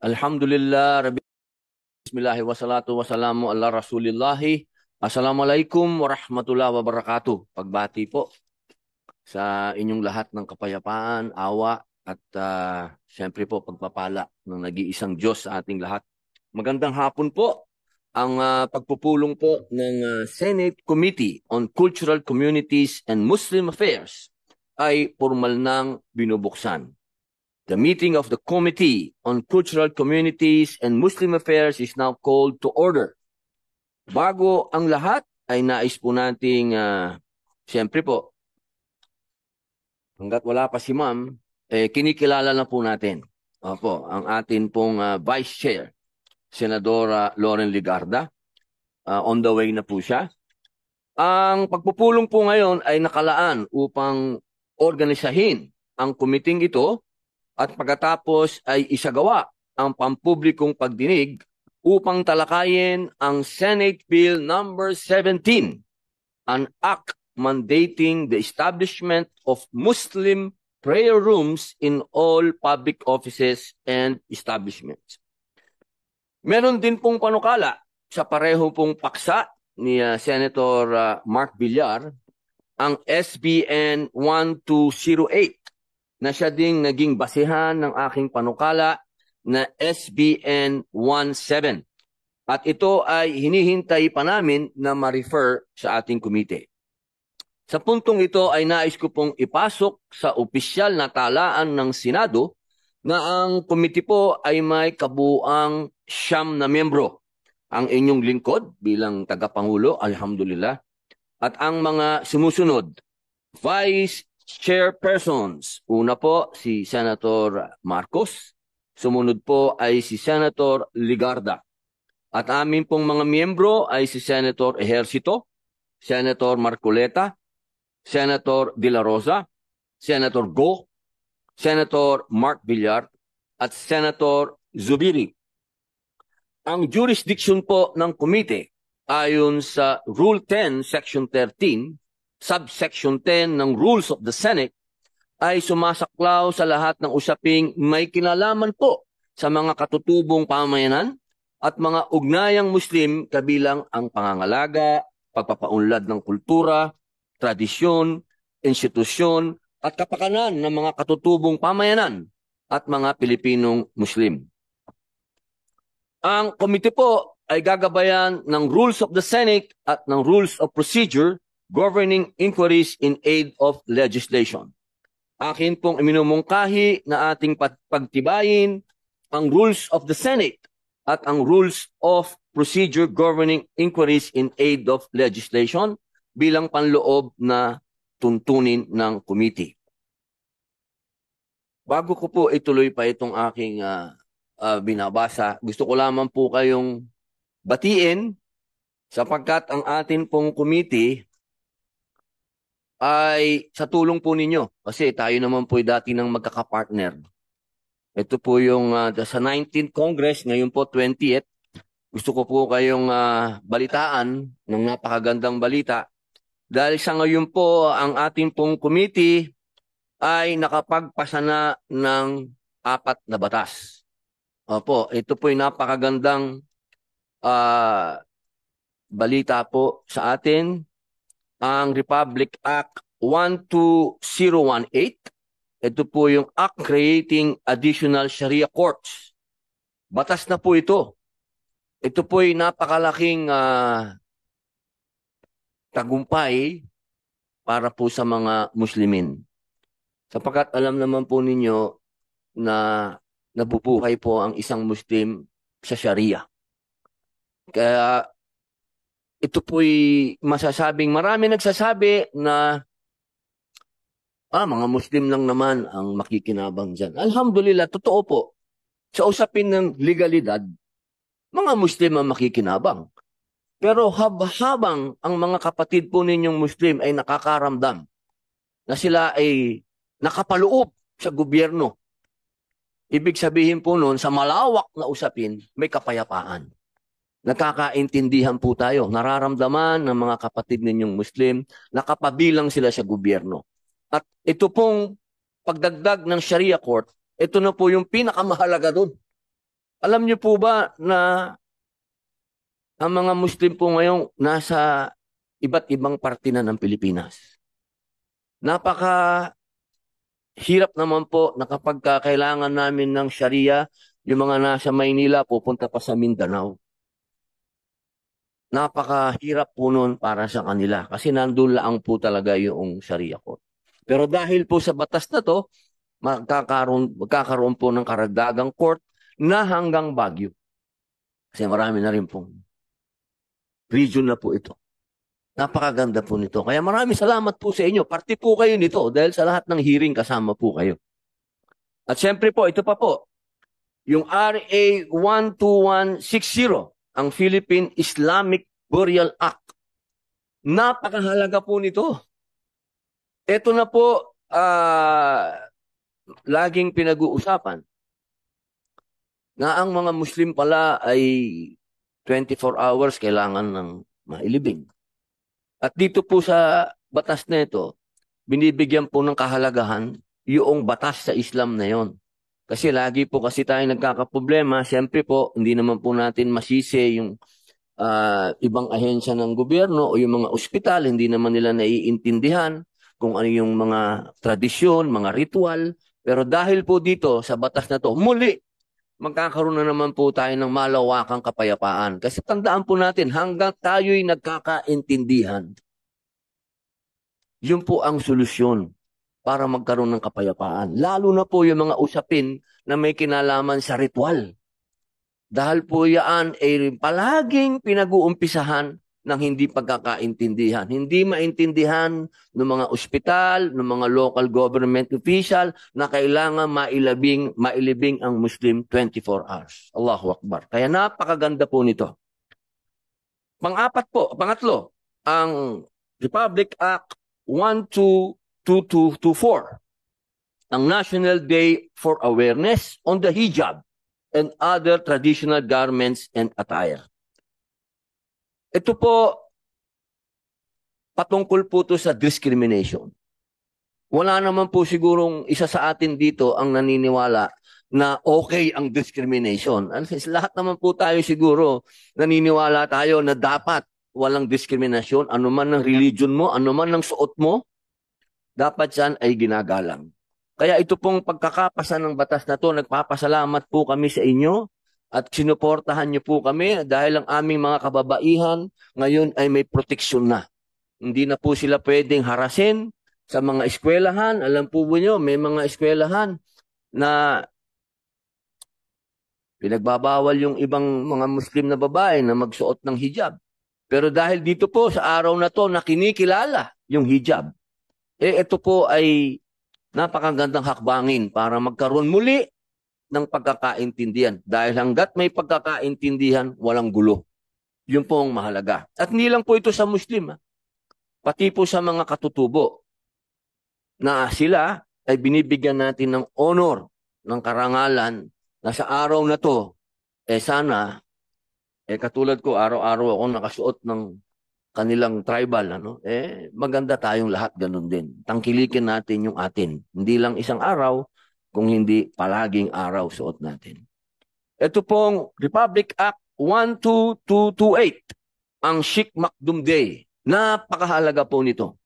Alhamdulillah, Rabbi, Bismillahi wassalatu wassalamu ala Rasulillahi. Assalamualaikum warahmatullahi wabarakatuh. Pagbati po sa inyong lahat ng kapayapaan, awa, at siyempre po pagpapala ng nag-iisang Diyos sa ating lahat. Magandang hapon po. Ang pagpupulong po ng Senate Committee on Cultural Communities and Muslim Affairs ay formal nang binubuksan. The meeting of the Committee on Cultural Communities and Muslim Affairs is now called to order. Bago ang lahat, ay nais po nating, siyempre po, hanggat wala pa si Ma'am, kinikilala na po natin. Opo, ang atin pong Vice Chair, Senadora Loren Legarda. On the way na po siya. Ang pagpupulong po ngayon ay nakalaan upang organisahin ang committee ito at pagkatapos ay isagawa ang pampublikong pagdinig upang talakayin ang Senate Bill number 17, an act mandating the establishment of Muslim prayer rooms in all public offices and establishments. Meron din pong panukala sa pareho pong paksa ni Senator Mark Villar, ang SBN 1208, na siya ding naging basehan ng aking panukala na SBN 17. At ito ay hinihintay pa namin na ma-refer sa ating komite. Sa puntong ito ay nais ko pong ipasok sa opisyal na talaan ng Senado na ang komite po ay may kabuuang 9 na miyembro. Ang inyong lingkod bilang tagapangulo, alhamdulillah, at ang mga sumusunod, Vice Chairpersons. Una po si Senator Marcos, sumunod po ay si Senator Legarda. At amin pong mga miyembro ay si Senator Ejercito, Senator Marcoleta, Senator De La Rosa, Senator Go, Senator Mark Villar, at Senator Zubiri. Ang jurisdiction po ng komite ayon sa Rule 10, Section 13, Subsection 10 ng Rules of the Senate ay sumasaklaw sa lahat ng usaping may kinalaman po sa mga katutubong pamayanan at mga ugnayang Muslim kabilang ang pangangalaga, pagpapaunlad ng kultura, tradisyon, institusyon at kapakanan ng mga katutubong pamayanan at mga Pilipinong Muslim. Ang komite po ay gagabayan ng Rules of the Senate at ng Rules of Procedure governing inquiries in aid of legislation. Akin pong iminumungkahi na ating pagtibayin ang Rules of the Senate at ang Rules of Procedure governing inquiries in aid of legislation bilang panloob na tuntunin ng committee. Bago ko po ituloy pa itong aking binabasa, gusto ko lamang po kayong batiin sapagkat ang atin pong committee ay sa tulong po ninyo. Kasi tayo naman po dati ng magkakapartner. Ito po yung sa 19th Congress, ngayon po 20th. Gusto ko po kayong balitaan ng napakagandang balita. Dahil sa ngayon po, ang ating pong committee ay nakapagpasa na ng 4 na batas. Opo, ito po yung napakagandang balita po sa atin. Ang Republic Act 12018. Ito po yung Act Creating Additional Sharia Courts. Batas na po ito. Ito po yung napakalaking tagumpay para po sa mga Muslimin. Sapagkat alam naman po ninyo na nabubuhay po ang isang Muslim sa Sharia. Kaya ito po'y masasabing, marami nagsasabi na mga Muslim lang naman ang makikinabang dyan. Alhamdulillah, totoo po. Sa usapin ng legalidad, mga Muslim ang makikinabang. Pero habang ang mga kapatid po ninyong Muslim ay nakakaramdam na sila ay nakapaloob sa gobyerno, ibig sabihin po noon, sa malawak na usapin, may kapayapaan. Nakakaintindihan po tayo, nararamdaman ng mga kapatid ninyong Muslim, nakapabilang sila sa gobyerno. At ito pong pagdagdag ng Sharia Court, ito na po yung pinakamahalaga doon. Alam niyo po ba na ang mga Muslim po ngayon nasa iba't ibang parte na ng Pilipinas? Napaka hirap naman po na kapag kailangan namin ng Sharia, yung mga nasa Maynila pupunta pa sa Mindanao. Napakahirap po nun para sa kanila kasi nandun lang po talaga yung Sharia court. Pero dahil po sa batas na to, magkakaroon po ng karagdagang court na hanggang Baguio. Kasi marami na rin pong region na po ito. Napakaganda po nito. Kaya maraming salamat po sa inyo. Parte po kayo nito dahil sa lahat ng hearing kasama po kayo. At syempre po, ito pa po, yung RA 12160, ang Philippine Islamic Burial Act. Napakahalaga po nito. Ito na po, laging pinag-uusapan na ang mga Muslim pala ay 24 hours kailangan ng mailibing. At dito po sa batas na ito, binibigyan po ng kahalagahan yung batas sa Islam na yon. Kasi lagi po kasi tayo nagkakaproblema, siyempre po, hindi naman po natin masisi yung ibang ahensya ng gobyerno o yung mga ospital, hindi naman nila naiintindihan kung ano yung mga tradisyon, mga ritual. Pero dahil po dito sa batas na to, muli, magkakaroon na naman po tayo ng malawakang kapayapaan. Kasi tandaan po natin, hanggang tayo'y nagkakaintindihan, yun po ang solusyon para magkaroon ng kapayapaan. Lalo na po yung mga usapin na may kinalaman sa ritual. Dahil po yan ay palaging pinag-uumpisahan ng hindi pagkakaintindihan. Hindi maintindihan ng mga ospital, ng mga local government official na kailangan mailibing ang Muslim 24 hours. Allahu Akbar. Kaya napakaganda po nito. Pangatlo, ang Republic Act 122224, ang National Day for Awareness on the Hijab and other traditional garments and attire. Ito po, patungkol po to sa discrimination. Wala naman po sigurong isa sa atin dito ang naniniwala na okay ang discrimination. Lahat naman po tayo siguro naniniwala tayo na dapat walang diskriminasyon, anuman ng religion mo, anuman ng suot mo, dapat yan ay ginagalang. Kaya ito pong pagkakapasa ng batas na to, nagpapasalamat po kami sa inyo at sinuportahan niyo po kami dahil ang aming mga kababaihan ngayon ay may proteksyon na. Hindi na po sila pwedeng harasin sa mga eskwelahan. Alam po niyo, may mga eskwelahan na pinagbabawal yung ibang mga Muslim na babae na magsuot ng hijab. Pero dahil dito po sa araw na to na kinikilala yung hijab, ito po ay napakagandang hakbangin para magkaroon muli ng pagkakaintindihan. Dahil hanggat may pagkakaintindihan, walang gulo. Yun po ang mahalaga. At hindi lang po ito sa Muslim, pati po sa mga katutubo na sila ay binibigyan natin ng honor, ng karangalan na sa araw na to, sana, katulad ko, araw-araw ako nakasuot ng kanilang tribal, maganda tayong lahat ganun din. Tangkilikin natin yung atin. Hindi lang isang araw, kung hindi palaging araw suot natin. Ito pong Republic Act 12228, ang Sheikh Makdum Day. Napakahalaga po nito.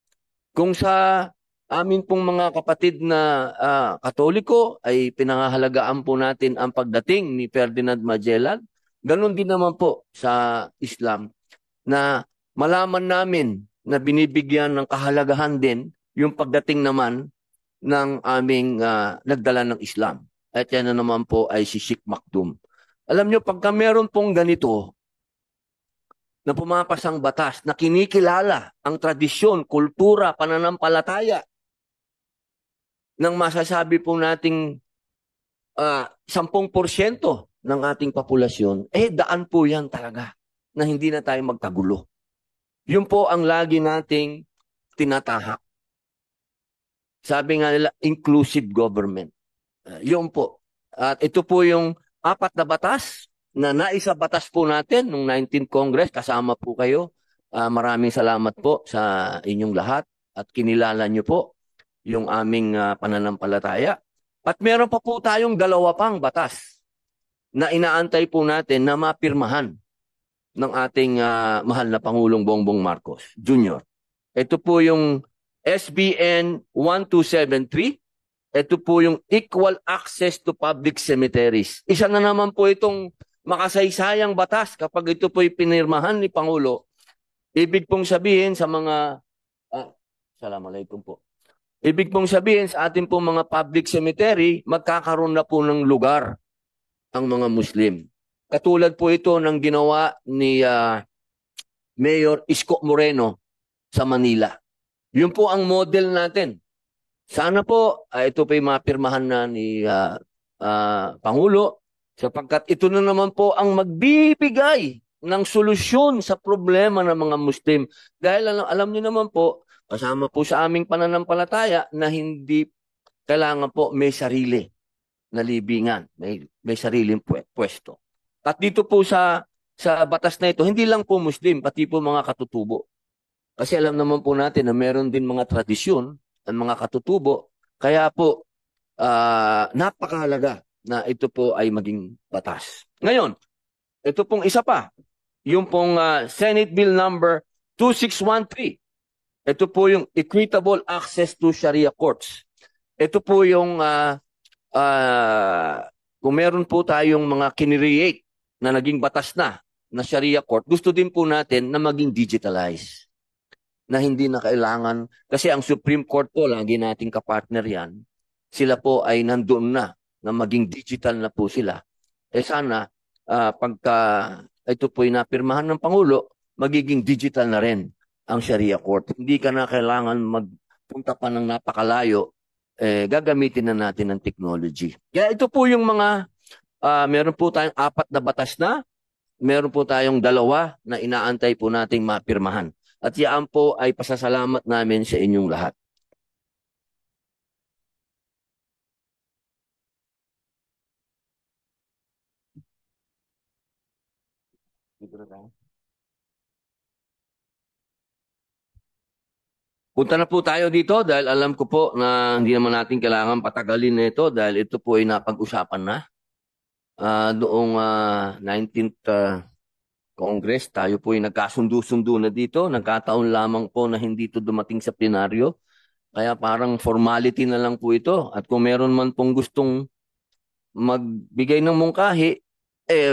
Kung sa amin pong mga kapatid na Katoliko ay pinangahalagaan po natin ang pagdating ni Ferdinand Magellan, ganun din naman po sa Islam na malaman namin na binibigyan ng kahalagahan din yung pagdating naman ng aming nagdala ng Islam. At yan na naman po ay si Sheikh Makdum. Alam nyo, pagka meron pong ganito na pumapasang batas na kinikilala ang tradisyon, kultura, pananampalataya ng masasabi po nating 10% ng ating populasyon, daan po yan talaga na hindi na tayo magkagulo. Yun po ang lagi nating tinatahak. Sabi nga nila, inclusive government. Yun po. At ito po yung 4 na batas na naisabatas po natin nung 19th Congress. Kasama po kayo. Maraming salamat po sa inyong lahat at kinilala nyo po yung aming pananampalataya. At meron pa po tayong 2 pang batas na inaantay po natin na mapirmahan ng ating mahal na Pangulong Bongbong Marcos Jr. Ito po yung SBN 1273. Ito po yung Equal Access to Public Cemeteries. Isa na naman po itong makasaysayang batas kapag ito po'y pinirmahan ni Pangulo. Ibig pong sabihin sa mga Assalamualaikum po. Ibig pong sabihin sa ating pong mga public cemetery, magkakaroon na po ng lugar ang mga Muslim. Katulad po ito ng ginawa ni Mayor Isko Moreno sa Manila. Yun po ang model natin. Sana po ito po'y mapirmahan na ni Pangulo sapagkat ito na naman po ang magbibigay ng solusyon sa problema ng mga Muslim. Dahil alam niyo naman po, kasama po sa aming pananampalataya na hindi kailangan po may sarili na libingan, may sariling pwesto. At dito po sa batas na ito, hindi lang po Muslim, pati po mga katutubo. Kasi alam naman po natin na meron din mga tradisyon ang mga katutubo. Kaya po, napakahalaga na ito po ay maging batas. Ngayon, ito pong isa pa, yung pong Senate Bill number 2613. Ito po yung Equitable Access to Sharia Courts. Ito po yung, kung meron po tayong mga kinreate na naging batas na Sharia Court, gusto din po natin na maging digitalized. Na hindi na kailangan, kasi ang Supreme Court po, lagi nating kapartner yan, sila po ay nandoon na maging digital na po sila. Sana, pagka ito po ay napirmahan ng Pangulo, magiging digital na rin ang Sharia Court. Hindi ka na kailangan magpunta pa ng napakalayo, gagamitin na natin ang technology. Kaya ito po yung mga, meron po tayong 4 na batas na, meron po tayong 2 na inaantay po nating mapirmahan. At yan po ay pasasalamat namin sa inyong lahat. Punta na po tayo dito dahil alam ko po na hindi naman natin kailangan patagalin na ito dahil ito po ay napag-usapan na. Noong 19th Congress, tayo po ay nagkasundo-sundo na dito. Nagkataon lamang po na hindi ito dumating sa plenaryo. Kaya parang formality na lang po ito. At kung meron man pong gustong magbigay ng mungkahi,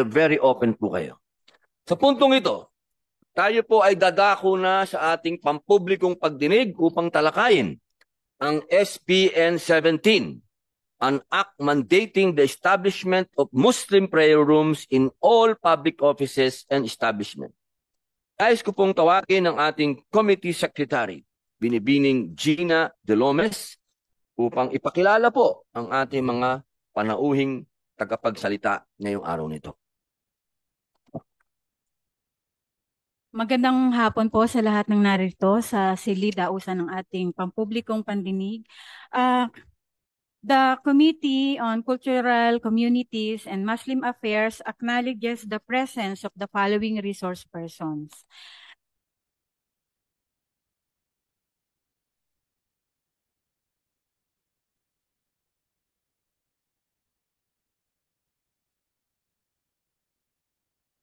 very open po kayo. Sa puntong ito, tayo po ay dadako na sa ating pampublikong pagdinig upang talakayin ang SPN 17, an act mandating the establishment of Muslim prayer rooms in all public offices and establishments. Nais ko pong tawagin ang ating Committee Secretary, Binibining Gina De Lomes, upang ipakilala po ang ating mga panauhing tagapagsalita ngayong araw nito. Magandang hapon po sa lahat ng narito sa silid-ausan ng ating pampublikong pandinig. The Committee on Cultural Communities and Muslim Affairs acknowledges the presence of the following resource persons.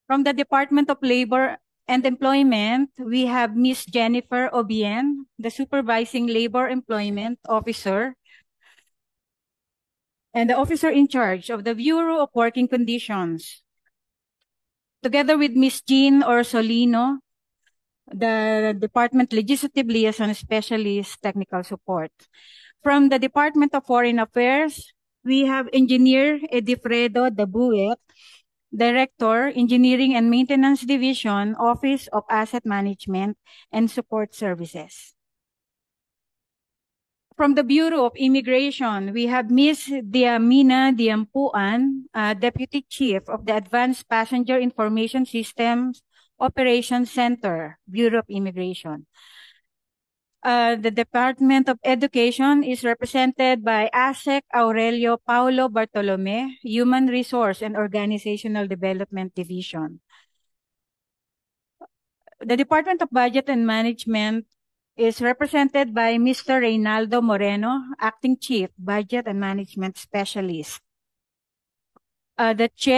From the Department of Labor and Employment, we have Ms. Jennifer Obien, the Supervising Labor Employment Officer, and the officer in charge of the Bureau of Working Conditions, together with Ms. Jean Orsolino, the Department Legislative Liaison Specialist Technical Support. From the Department of Foreign Affairs, we have Engineer Edifredo Dabuet, Director, Engineering and Maintenance Division, Office of Asset Management and Support Services. From the Bureau of Immigration, we have Ms. Diamina Diampuan, Deputy Chief of the Advanced Passenger Information Systems Operations Center, Bureau of Immigration. The Department of Education is represented by ASEC Aurelio Paulo Bartolome, Human Resource and Organizational Development Division. The Department of Budget and Management is represented by Mr. Reynaldo Moreno, Acting Chief, Budget and Management Specialist. The Chair